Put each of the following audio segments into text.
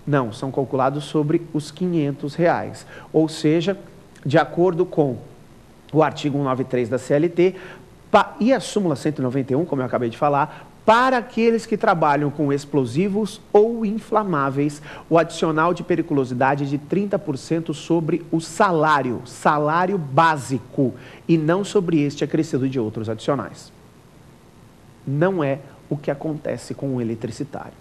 Não, são calculados sobre os R$ 500. Ou seja, de acordo com o artigo 193 da CLT e a súmula 191, como eu acabei de falar, para aqueles que trabalham com explosivos ou inflamáveis, o adicional de periculosidade é de 30% sobre o salário básico, e não sobre este acrescido de outros adicionais. Não é o que acontece com o eletricitário.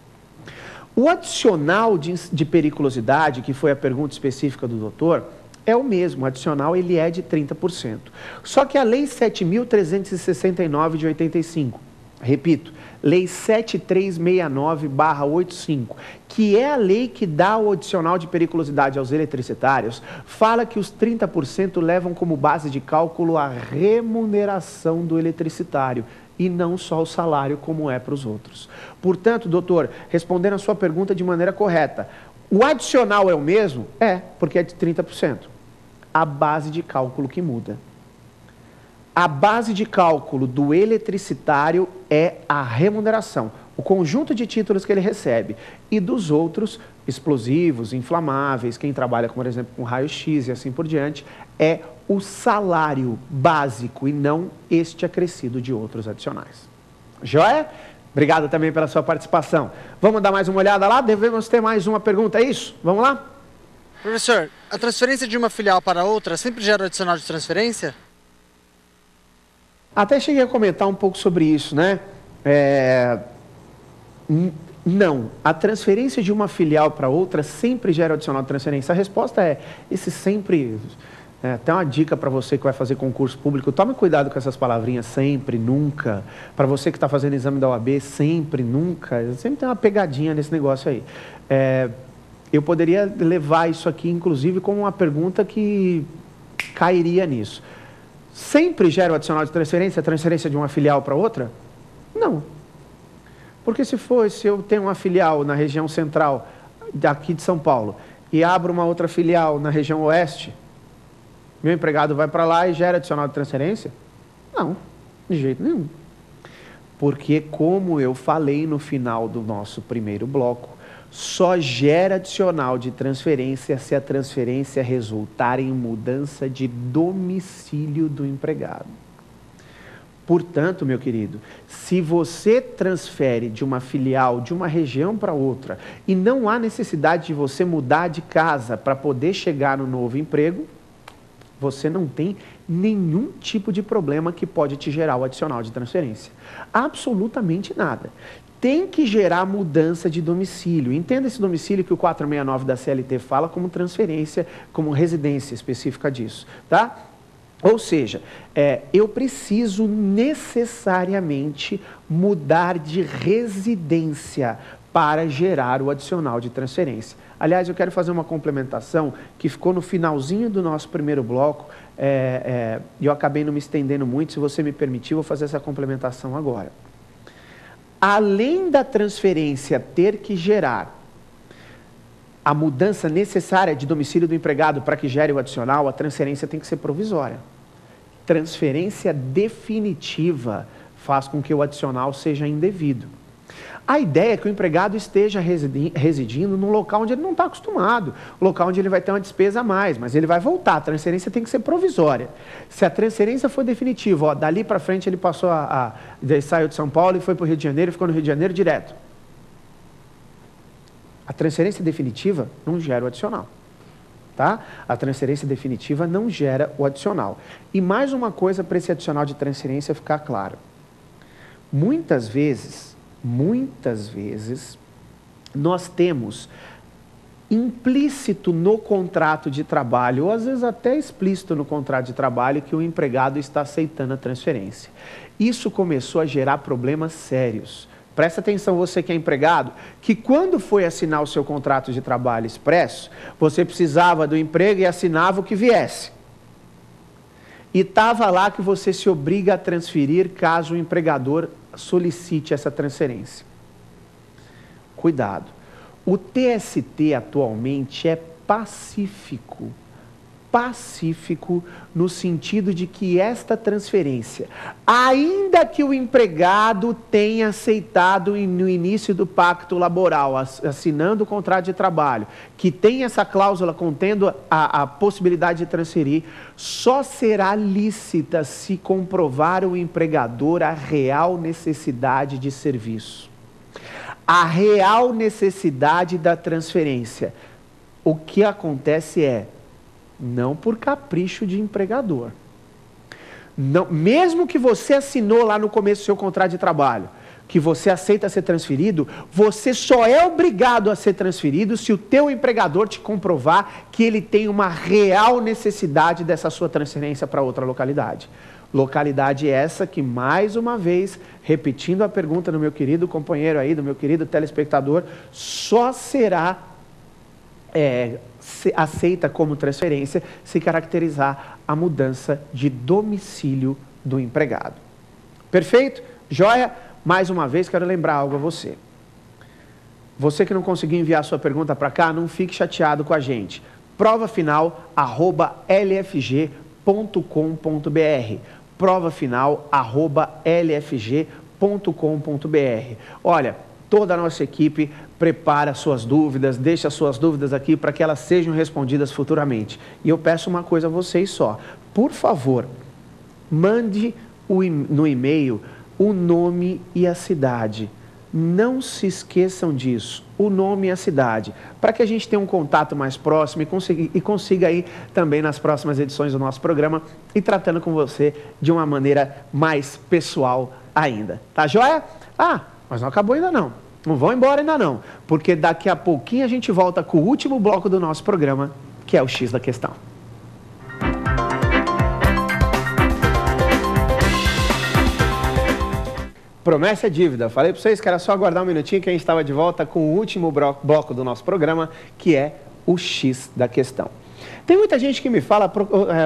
O adicional de periculosidade, que foi a pergunta específica do doutor, é o mesmo, o adicional ele é de 30%. Só que a Lei 7.369 de 85, repito, Lei 7369/85, que é a lei que dá o adicional de periculosidade aos eletricitários, fala que os 30% levam como base de cálculo a remuneração do eletricitário e não só o salário como é para os outros. Portanto, doutor, respondendo a sua pergunta de maneira correta, o adicional é o mesmo? É, porque é de 30%. A base de cálculo que muda. A base de cálculo do eletricitário é a remuneração, o conjunto de títulos que ele recebe, e dos outros, explosivos, inflamáveis, quem trabalha, por exemplo, com raio-x e assim por diante, é o salário básico e não este acrescido de outros adicionais. Joia? Obrigado também pela sua participação. Vamos dar mais uma olhada lá? Devemos ter mais uma pergunta, é isso? Vamos lá? Professor, a transferência de uma filial para outra sempre gera adicional de transferência? Até cheguei a comentar um pouco sobre isso, né? Não, a transferência de uma filial para outra sempre gera adicional de transferência. A resposta é, esse sempre... Até uma dica para você que vai fazer concurso público, tome cuidado com essas palavrinhas, sempre, nunca. Para você que está fazendo exame da OAB, sempre, nunca. Sempre tem uma pegadinha nesse negócio aí. Eu poderia levar isso aqui, inclusive, como uma pergunta que cairia nisso. Sempre gera o adicional de transferência, a transferência de uma filial para outra? Não. Porque se eu tenho uma filial na região central daqui de São Paulo e abro uma outra filial na região oeste, meu empregado vai para lá e gera adicional de transferência? Não, de jeito nenhum. Porque, como eu falei no final do nosso primeiro bloco, só gera adicional de transferência se a transferência resultar em mudança de domicílio do empregado. Portanto, meu querido, se você transfere de uma filial de uma região para outra e não há necessidade de você mudar de casa para poder chegar no novo emprego, você não tem nenhum tipo de problema que pode te gerar o adicional de transferência. Absolutamente nada. Tem que gerar mudança de domicílio. Entenda esse domicílio que o 469 da CLT fala como transferência, como residência específica disso, tá? Ou seja, eu preciso necessariamente mudar de residência para gerar o adicional de transferência. Aliás, eu quero fazer uma complementação que ficou no finalzinho do nosso primeiro bloco, e eu acabei não me estendendo muito. Se você me permitir, eu vou fazer essa complementação agora. Além da transferência ter que gerar a mudança necessária de domicílio do empregado para que gere o adicional, a transferência tem que ser provisória. Transferência definitiva faz com que o adicional seja indevido. A ideia é que o empregado esteja residindo num local onde ele não está acostumado, local onde ele vai ter uma despesa a mais, mas ele vai voltar. A transferência tem que ser provisória. Se a transferência for definitiva, dali para frente ele passou ele saiu de São Paulo e foi para o Rio de Janeiro e ficou no Rio de Janeiro direto. A transferência definitiva não gera o adicional. Tá? A transferência definitiva não gera o adicional. E mais uma coisa para esse adicional de transferência ficar claro. Muitas vezes, nós temos implícito no contrato de trabalho, ou às vezes até explícito no contrato de trabalho, que o empregado está aceitando a transferência. Isso começou a gerar problemas sérios. Presta atenção, você que é empregado, que quando foi assinar o seu contrato de trabalho expresso, você precisava do emprego e assinava o que viesse. E estava lá que você se obriga a transferir caso o empregador solicite essa transferência. Cuidado. O TST atualmente é pacífico pacífico no sentido de que esta transferência, ainda que o empregado tenha aceitado no início do pacto laboral, assinando o contrato de trabalho, que tem essa cláusula contendo a possibilidade de transferir, só será lícita se comprovar o empregador a real necessidade de serviço. A real necessidade da transferência. O que acontece é, não por capricho de empregador. Não, mesmo que você assinou lá no começo do seu contrato de trabalho, que você aceita ser transferido, você só é obrigado a ser transferido se o teu empregador te comprovar que ele tem uma real necessidade dessa sua transferência para outra localidade. Localidade essa que, mais uma vez, repetindo a pergunta do meu querido companheiro aí, do meu querido telespectador, só será aceita como transferência se caracterizar a mudança de domicílio do empregado. Perfeito? Joia? Mais uma vez, quero lembrar algo a você. Você que não conseguiu enviar sua pergunta para cá, não fique chateado com a gente. provafinal@lfg.com.br provafinal@lfg.com.br. Olha, toda a nossa equipe prepara suas dúvidas, deixa suas dúvidas aqui para que elas sejam respondidas futuramente. E eu peço uma coisa a vocês só. Por favor, mande no e-mail o nome e a cidade. Não se esqueçam disso, o nome e a cidade, para que a gente tenha um contato mais próximo e consiga aí também nas próximas edições do nosso programa ir tratando com você de uma maneira mais pessoal ainda. Tá joia? Ah, mas não acabou ainda não. Não vão embora ainda não, porque daqui a pouquinho a gente volta com o último bloco do nosso programa, que é o X da Questão. Promessa é dívida. Falei para vocês que era só aguardar um minutinho que a gente estava de volta com o último bloco do nosso programa, que é o X da Questão. Tem muita gente que me fala,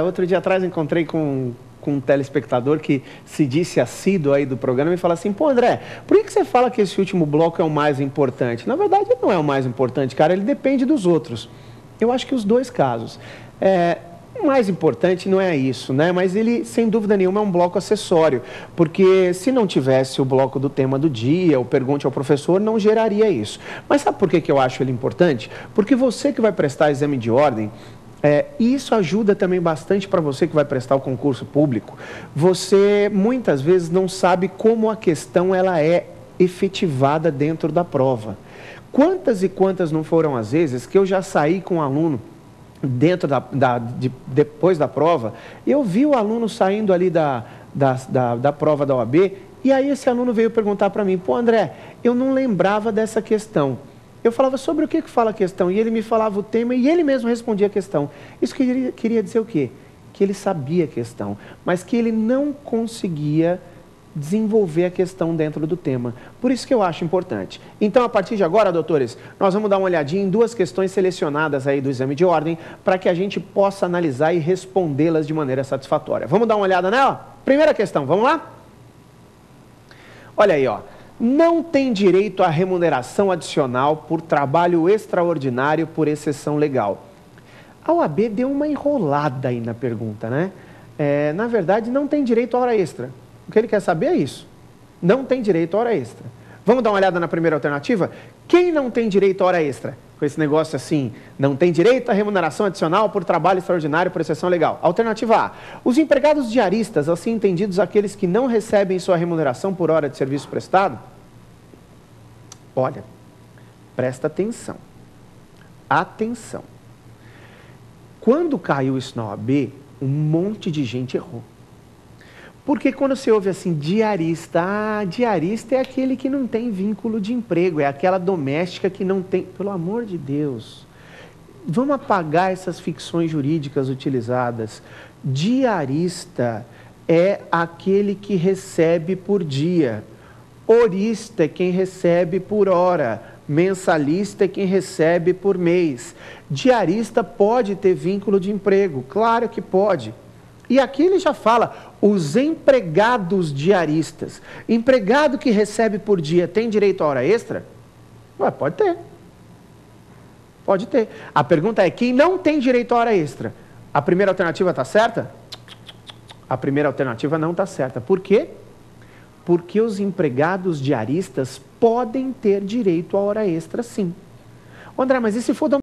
outro dia atrás encontrei com um telespectador que se disse assíduo aí do programa e fala assim, pô André, por que você fala que esse último bloco é o mais importante? Na verdade ele não é o mais importante, cara, ele depende dos outros. Eu acho que os dois casos. O mais importante não é isso, né? Mas ele, sem dúvida nenhuma, é um bloco acessório, porque se não tivesse o bloco do tema do dia, o Pergunte ao Professor, não geraria isso. Mas sabe por que eu acho ele importante? Porque você que vai prestar exame de ordem, e isso ajuda também bastante para você que vai prestar o concurso público. Você muitas vezes não sabe como a questão ela é efetivada dentro da prova. Quantas e quantas não foram as vezes que eu já saí com um aluno depois da prova, eu vi o aluno saindo ali da prova da OAB, e aí esse aluno veio perguntar para mim, pô André, eu não lembrava dessa questão. Eu falava sobre o que fala a questão, e ele me falava o tema e ele mesmo respondia a questão. Isso queria dizer o quê? Que ele sabia a questão, mas que ele não conseguia desenvolver a questão dentro do tema. Por isso que eu acho importante. Então, a partir de agora, doutores, nós vamos dar uma olhadinha em duas questões selecionadas aí do exame de ordem, para que a gente possa analisar e respondê-las de maneira satisfatória. Vamos dar uma olhada nela? Primeira questão, vamos lá? Olha aí, ó. Não tem direito à remuneração adicional por trabalho extraordinário por exceção legal. A OAB deu uma enrolada aí na pergunta, né? Na verdade, não tem direito à hora extra. O que ele quer saber é isso. Não tem direito à hora extra. Vamos dar uma olhada na primeira alternativa? Quem não tem direito à hora extra? Com esse negócio assim, não tem direito à remuneração adicional por trabalho extraordinário por exceção legal. Alternativa A. Os empregados diaristas, assim entendidos aqueles que não recebem sua remuneração por hora de serviço prestado? Olha, presta atenção. Atenção. Quando caiu isso na OAB, um monte de gente errou. Porque quando você ouve assim, diarista, diarista é aquele que não tem vínculo de emprego, é aquela doméstica que não tem, pelo amor de Deus, vamos apagar essas ficções jurídicas utilizadas. Diarista é aquele que recebe por dia, horista é quem recebe por hora, mensalista é quem recebe por mês. Diarista pode ter vínculo de emprego, claro que pode. E aqui ele já fala, os empregados diaristas. Empregado que recebe por dia tem direito à hora extra? Ué, pode ter. Pode ter. A pergunta é, quem não tem direito à hora extra? A primeira alternativa está certa? A primeira alternativa não está certa. Por quê? Porque os empregados diaristas podem ter direito à hora extra, sim. André, mas e se for